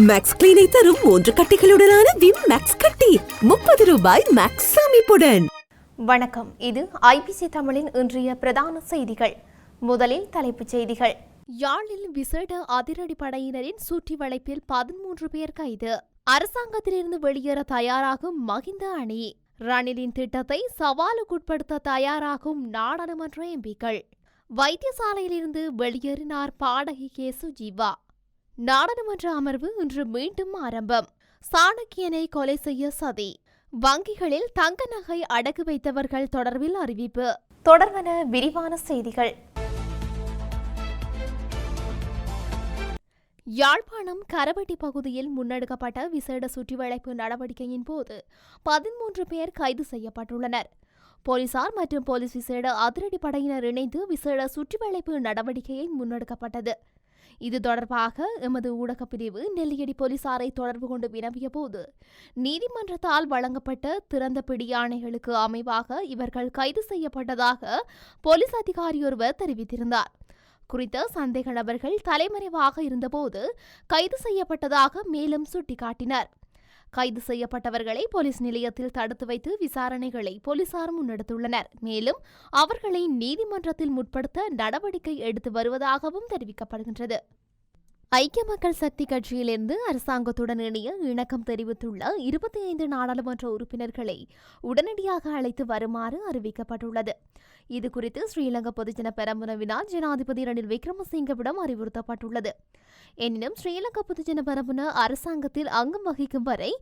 Maths கிளீனை தரும் 3 கட்டிகளுடனான Vim maths கட்டி 30 ரூபாய் மேக்ஸ் அமைப்புடன். வணக்கம், இது ஐபிசி தமிழின் இன்றைய பிரதான செய்திகள். முதலில் தலைப்புச் செய்திகள். யாழில் விசேட அதிரடி படையினரின் சுற்றி வளைப்பில் 13 பேர் கைது. அரசாங்கத்திலிருந்து வெளியேற தயாராகும் மகிந்த அணி. ரணிலின் திட்டத்தை சவாலுக்குட்படுத்த தயாராகும் நாடாளுமன்ற எம்பிக்கள். வைத்தியசாலையிலிருந்து வெளியேறினார் பாடகி கே சுஜீவா. நாடாளுமன்ற அமர்வு இன்று மீண்டும் ஆரம்பம். சாணக்கியனை கொலை செய்ய சதி. வங்கிகளில் தங்க நகை அடகு வைத்தவர்கள் தொடர்பில் அறிவிப்பு. தொடர்பான விரிவான செய்திகள். யாழ்ப்பாணம் கரவட்டி பகுதியில் முன்னெடுக்கப்பட்ட விசேட சுற்றிவளைப்பு நடவடிக்கையின் போது 13 பேர் கைது செய்யப்பட்டுள்ளனர். போலீசார் மற்றும் போலீஸ் விசேட அதிரடி படையினர் இணைந்து விசேட சுற்றிவளைப்பு நடவடிக்கையை முன்னெடுக்கப்பட்டது. இது தொடர்பாக எமது ஊடகப் பிரிவு நெல்லியடி போலீசாரை தொடர்பு கொண்டு வினவிய போது, நீதிமன்றத்தால் வழங்கப்பட்ட திறந்த பிடியாணைகளுக்கு அமைவாக இவர்கள் கைது செய்யப்பட்டதாக போலீஸ் அதிகாரியொருவர் தெரிவித்திருந்தார். குறித்த சந்தேக நபர்கள் தலைமறைவாக இருந்தபோது கைது செய்யப்பட்டதாக மேலும் சுட்டிக்காட்டினர். கைது செய்யப்பட்டவர்களை போலீஸ் நிலையத்தில் தடுத்து வைத்து விசாரணைகளை போலீசார் முன்னெடுத்துள்ளனர். மேலும் அவர்களை நீதிமன்றத்தில் முற்படுத்த நடவடிக்கை எடுத்து வருவதாகவும் தெரிவிக்கப்படுகின்றது. ஐக்கிய மக்கள் சக்தி கட்சியிலிருந்து அரசாங்கத்துடன் இணைய இணக்கம் தெரிவித்துள்ள 25 நாடாளுமன்ற உறுப்பினர்களை உடனடியாக அழைத்து வருமாறு அறிவிக்கப்பட்டுள்ளது. இதுகுறித்து ஸ்ரீலங்கா பொதுஜன பெரமுனவினால் ஜனாதிபதி ரணில் விக்ரமசிங்கவிடம் அறிவுறுத்தப்பட்டுள்ளது. எனினும் ஸ்ரீலங்கா பொதுஜன பெரமுன அரசாங்கத்தில் அங்கம் வகிக்கும் வரை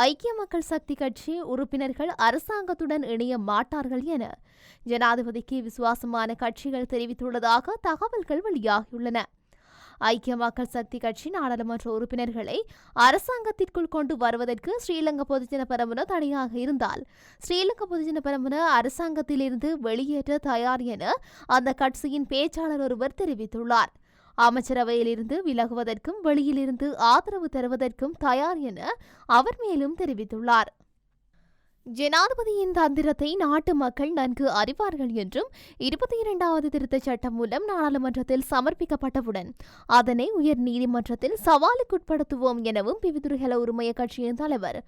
ஐக்கிய மக்கள் சக்தி கட்சி உறுப்பினர்கள் அரசாங்கத்துடன் இணைய மாட்டார்கள் என ஜனாதிபதிக்கு விசுவாசமான கட்சிகள் தெரிவித்துள்ளதாக தகவல்கள் வெளியாகியுள்ளன. ஐக்கிய மக்கள் சக்தி கட்சி நாடாளுமன்ற உறுப்பினர்களை அரசாங்கத்திற்குள் கொண்டு வருவதற்கு ஸ்ரீலங்கா பொதுஜன பெரமுன தடையாக இருந்தால் ஸ்ரீலங்கா பொதுஜன பெரமுன அரசாங்கத்திலிருந்து வெளியேற்ற தயார் என அந்த கட்சியின் பேச்சாளர் ஒருவர் தெரிவித்துள்ளார். அமைச்சரவையிலிருந்து விலகுவதற்கும் வெளியிலிருந்து ஆதரவு தருவதற்கும் தயார் என அவர் மேலும் தெரிவித்துள்ளார். ஜனாதிபதியின் தந்திரத்தை நாட்டு மக்கள் நன்கு அறிவார்கள் என்றும் 22வது திருத்தச் சட்டம் மூலம் நாடாளுமன்றத்தில் சமர்ப்பிக்கப்பட்டவுடன் அதனை உயர் நீதிமன்றத்தில் சவாலுக்குட்படுத்துவோம் எனவும் பிவிதுருகல உரிமைய கட்சியின் தலைவர்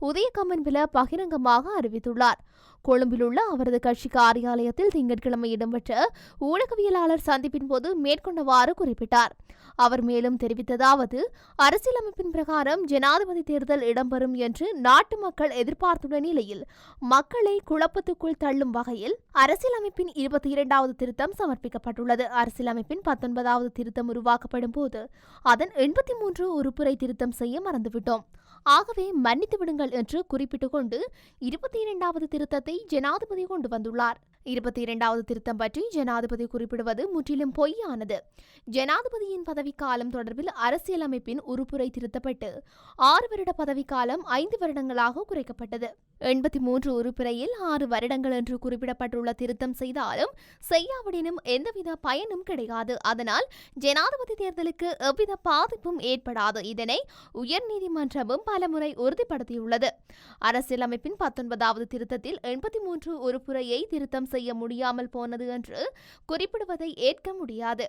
உதயகம்மன்பில பகிரங்கமாக அறிவித்துள்ளார். கொழும்பில் உள்ள அவரது கட்சி காரியாலயத்தில் திங்கட்கிழமை இடம்பெற்ற ஊடகவியலாளர் சந்திப்பின் போது மேற்கொண்டவாறு குறிப்பிட்டார். அவர் மேலும் தெரிவித்ததாவது, அரசியலமைப்பின் பிரகாரம் ஜனாதிபதி தேர்தல் இடம்பெறும் என்று நாட்டு மக்கள் எதிர்பார்த்துள்ள நிலையில் மக்களை குழப்பத்துக்குள் தள்ளும் வகையில் அரசியலமைப்பின் 22வது திருத்தம் சமர்ப்பிக்கப்பட்டுள்ளது. அரசியலமைப்பின் 19வது திருத்தம் உருவாக்கப்படும் போது அதன் 83 உறுப்புரை திருத்தம் செய்ய மறந்துவிட்டோம். ஆகவே மன்னித்து விடுங்கள் என்று குறிப்பிட்டுக் கொண்டு 22வது திருத்தத்தை ஜனாதிபதி கொண்டு வந்துள்ளார். 22வது திருத்தம் பற்றி ஜனாதிபதி குறிப்பிடுவது முற்றிலும் பொய்யானது. ஜனாதிபதியின் பதவிக்காலம் தொடர்பில் அரசியலமைப்பின் உறுப்புரை திருத்தப்பட்டு 6 வருட பதவிக்காலம் 5 வருடங்களாக குறைக்கப்பட்டது. 83 உறுப்புரையில் 6 வருடங்கள் என்று குறிப்பிடப்பட்டுள்ள திருத்தம் செய்தாலும் செய்யாவிடனும் எந்தவித பயனும் கிடையாது. அதனால் ஜனாதிபதி தேர்தலுக்கு எவ்வித பாதிப்பும் ஏற்படாது. இதனை உயர்நீதிமன்றமும் பலமுறை உறுதிப்படுத்தியுள்ளது. அரசியலமைப்பின் 19வது திருத்தத்தில் 83 உறுப்புரையை திருத்தம் செய்ய முடியாமல் போனது என்று குறிப்பிடுவதை ஏற்க முடியாது.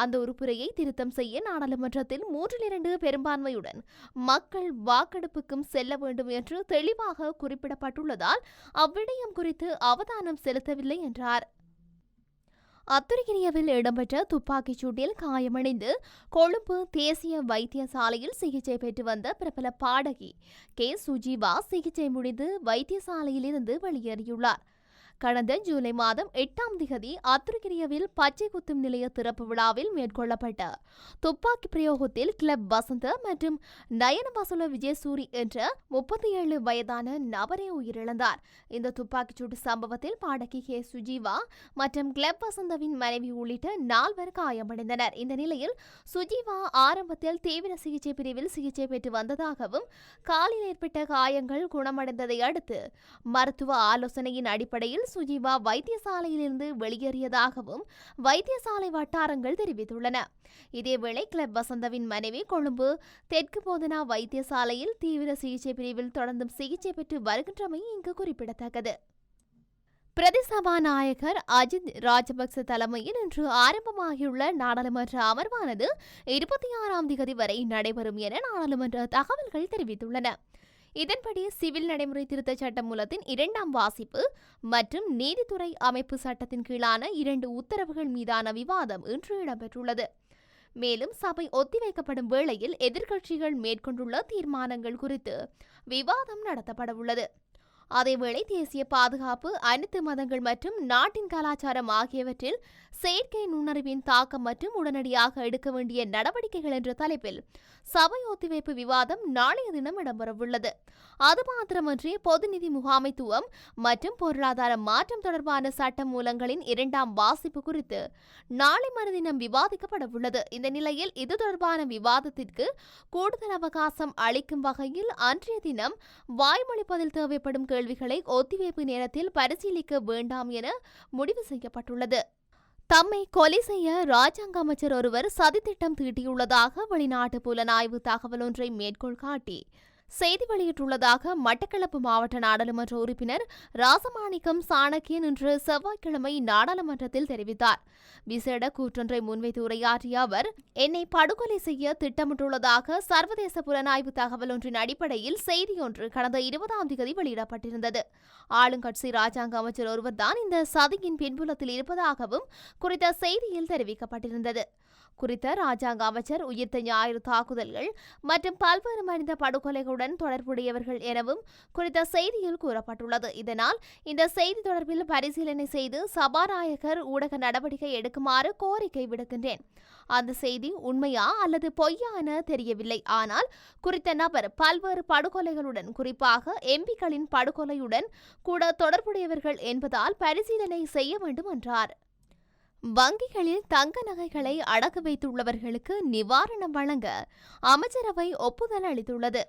அந்த உறுப்புரையை திருத்தம் செய்ய நாடாளுமன்றத்தில் 3/2 பெரும்பான்மையுடன் மக்கள் வாக்கெடுப்புக்கும் செல்ல வேண்டும் என்று தெளிவாக குறிப்பிடப்பட்டுள்ளதால் அவ்விடயம் குறித்து அவதானம் செலுத்தவில்லை என்றார். அத்துருகிரியவில் இடம்பெற்ற துப்பாக்கிச் சூட்டில் காயமடைந்து கொழும்பு தேசிய வைத்தியசாலையில் சிகிச்சை பெற்று வந்த பிரபல பாடகி கே சுஜீவா சிகிச்சை முடிந்து வைத்தியசாலையிலிருந்து வெளியேறியுள்ளார். கடந்த ஜூலை மாதம் 8ஆம் திகதி அத்துருகிரியவில் பச்சை குத்தும் நிலைய திறப்பு விழாவில் மேற்கொள்ளப்பட்ட துப்பாக்கி பிரயோகத்தில் கிளப் வசந்த மற்றும் நயனவசுல விஜயசூரி என்ற 37 வயதான நபரே உயிரிழந்தார். இந்த துப்பாக்கிச்சூட்டு சம்பவத்தில் பாடகி கே சுஜீவா மற்றும் கிளப் வசந்தவின் மனைவி உள்ளிட்ட 4 காயமடைந்தனர். இந்த நிலையில் சுஜீவா ஆரம்பத்தில் தீவிர சிகிச்சை பிரிவில் சிகிச்சை பெற்று வந்ததாகவும் காலில் ஏற்பட்ட காயங்கள் குணமடைந்ததை அடுத்து மருத்துவ ஆலோசனையின் அடிப்படையில் சுஜீவா வைத்தியசாலையிலிருந்து வெளியேறியதாகவும் வைத்தியசாலை வட்டாரங்கள் தெரிவித்துள்ளன. இதேவேளை கிளப் வசந்தவின் மனைவி கொழும்பு தெற்கு போதனா வைத்தியசாலையில் தீவிர சிகிச்சை பிரிவில் தொடர்ந்தும் சிகிச்சை பெற்று வருகின்றமை இங்கு குறிப்பிடத்தக்கது. பிரதி சபாநாயகர் அஜித் ராஜபக்ச தலைமையில் இன்று ஆரம்பமாகியுள்ள நாடாளுமன்ற அமர்வானது 26ஆம் தேதி வரை நடைபெறும் என நாடாளுமன்ற தகவல்கள் தெரிவித்துள்ளன. இதன்படி சிவில் நடைமுறை திருத்த சட்ட மூலத்தின் 2ஆம் வாசிப்பு மற்றும் நீதித்துறை அமைப்பு சட்டத்தின் கீழான 2 உத்தரவுகள் மீதான விவாதம் இன்று இடம்பெற்றுள்ளது. மேலும் சபை ஒத்திவைக்கப்படும் வேளையில் எதிர்க்கட்சிகள் மேற்கொண்டுள்ள தீர்மானங்கள் குறித்து விவாதம் நடத்தப்படவுள்ளது. அதேவேளை தேசிய பாதுகாப்பு, அனைத்து மதங்கள் மற்றும் நாட்டின் கலாச்சாரம் ஆகியவற்றில் செயற்கை நுண்ணறிவின் தாக்கம் மற்றும் உடனடியாக எடுக்க வேண்டிய நடவடிக்கைகள் என்ற தலைப்பில் சபை ஒத்திவைப்பு விவாதம் நாளைய தினம் இடம்பெறவுள்ளது. அது மாத்திரமன்றி பொது நிதி முகாமைத்துவம் மற்றும் பொருளாதார மாற்றம் தொடர்பான சட்ட மூலங்களின் 2ஆம் வாசிப்பு குறித்து நாளை மறுதினம் விவாதிக்கப்படவுள்ளது. இந்த நிலையில் இது தொடர்பான விவாதத்திற்கு கூடுதல் அவகாசம் அளிக்கும் வகையில் அன்றைய தினம் வாய்மொழிப்பதில் தேவைப்படும் கேள்விகளை ஒத்திவைப்பு நேரத்தில் பரிசீலிக்க வேண்டாம் என முடிவு செய்யப்பட்டுள்ளது. தம்மை கொலை செய்ய ராஜாங்க அமைச்சர் ஒருவர் சதித்திட்டம் தீட்டியுள்ளதாக வெளிநாட்டு புலனாய்வு தகவல் ஒன்றை மேற்கோள் காட்டி செய்தி வெளியிட்டுள்ளதாக மட்டக்களப்பு மாவட்ட நாடாளுமன்ற உறுப்பினர் ராசமாணிக்கம் சாணக்கியன் இன்று செவ்வாய்க்கிழமை நாடாளுமன்றத்தில் தெரிவித்தார். விசேட கூற்றொன்றை முன்வைத்து உரையாற்றிய அவர், என்னை படுகொலை செய்ய திட்டமிட்டுள்ளதாக சர்வதேச புலனாய்வு தகவல் ஒன்றின் அடிப்படையில் செய்தியொன்று கடந்த 20ஆம் தேதி வெளியிடப்பட்டிருந்தது. ஆளுங்கட்சி ராஜாங்க அமைச்சர் ஒருவர்தான் இந்த சதியின் பின்புலத்தில் இருப்பதாகவும் குறித்த செய்தியில் தெரிவிக்கப்பட்டிருந்தது. குறித்த ராஜாங்க அமைச்சர் உயிர்த்த ஞாயிறு தாக்குதல்கள் மற்றும் பல்வேறு மனித படுகொலைகளுடன் தொடர்புடையவர்கள் எனவும் குறித்த செய்தியில் கூறப்பட்டுள்ளது. இதனால் இந்த செய்தி தொடர்பில் பரிசீலனை செய்து சபாநாயகர் ஊடக நடவடிக்கை எடுக்குமாறு கோரிக்கை விடுக்கின்றேன். அந்த செய்தி உண்மையா அல்லது பொய்யா என தெரியவில்லை. ஆனால் குறித்த நபர் பல்வேறு படுகொலைகளுடன், குறிப்பாக எம்பிக்களின் படுகொலையுடன் கூட தொடர்புடையவர்கள் என்பதால் பரிசீலனை செய்ய வேண்டும் என்றார். வங்கிகளில் தங்க நகைகளை அடகு வைத்துள்ளவர்களுக்கு நிவாரணம் வழங்க அமைச்சரவை ஒப்புதல் அளித்துள்ளது.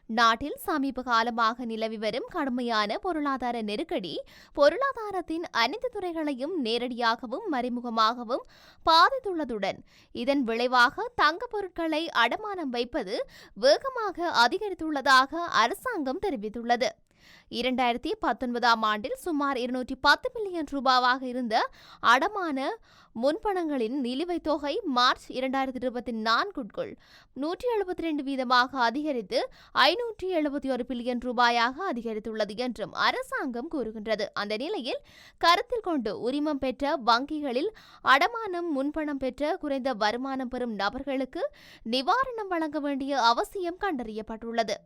நாட்டில் சமீப காலமாக நிலவி வரும் கடுமையான பொருளாதார நெருக்கடி பொருளாதாரத்தின் அனைத்து துறைகளையும் நேரடியாகவும் மறைமுகமாகவும் பாதித்துள்ளதுடன் இதன் விளைவாக தங்க பொருட்களை அடமானம் வைப்பது வேகமாக அதிகரித்துள்ளதாக அரசாங்கம் தெரிவித்துள்ளது. 2019ஆம் ஆண்டில் சுமார் 210 மில்லியன் ரூபாவாக இருந்த அடமான முன்பணங்களின் நிலுவைத் தொகை மார்ச் 2024க்குள் 172 வீதமாக அதிகரித்து 571 பில்லியன் ரூபாயாக அதிகரித்துள்ளது என்றும் அரசாங்கம் கூறுகின்றது. அந்த நிலையில் கருத்தில் கொண்டு உரிமம் பெற்ற வங்கிகளில் அடமானம் முன்பணம் பெற்ற குறைந்த வருமானம் பெறும் நபர்களுக்கு நிவாரணம் வழங்க வேண்டிய அவசியம் கண்டறியப்பட்டுள்ளது.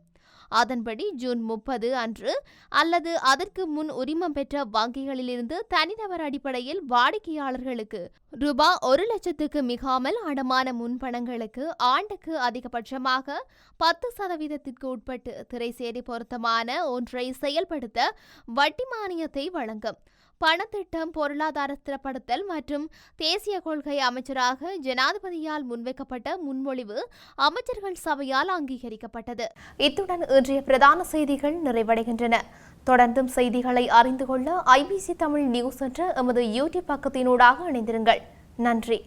அதன்படி ஜூன் 30 அன்று அல்லது அதற்கு முன் உரிமம் பெற்ற வங்கிகளிலிருந்து தனிநபர் அடிப்படையில் வாடிக்கையாளர்களுக்கு ரூபாய் 1,00,000க்கு மிகாமல் அடமான முன்பணங்களுக்கு ஆண்டுக்கு அதிகபட்சமாக 10% உட்பட்டு திரைசேரி பொருத்தமான ஒன்றை செயல்படுத்த வட்டி மானியத்தை வழங்கும். பணத்திட்டம், பொருளாதார ஸ்திரப்படுத்தல் மற்றும் தேசிய கொள்கை அமைச்சராக ஜனாதிபதியால் முன்வைக்கப்பட்ட முன்மொழிவு அமைச்சர்கள் சபையால் அங்கீகரிக்கப்பட்டது. இத்துடன் இன்றைய பிரதான செய்திகள் நிறைவடைகின்றன. தொடர்ந்தும் செய்திகளை அறிந்து கொள்ள IBC தமிழ் நியூஸ் என்ற எமது யூடியூப் பக்கத்தினூடாக இணைந்திருங்கள். நன்றி.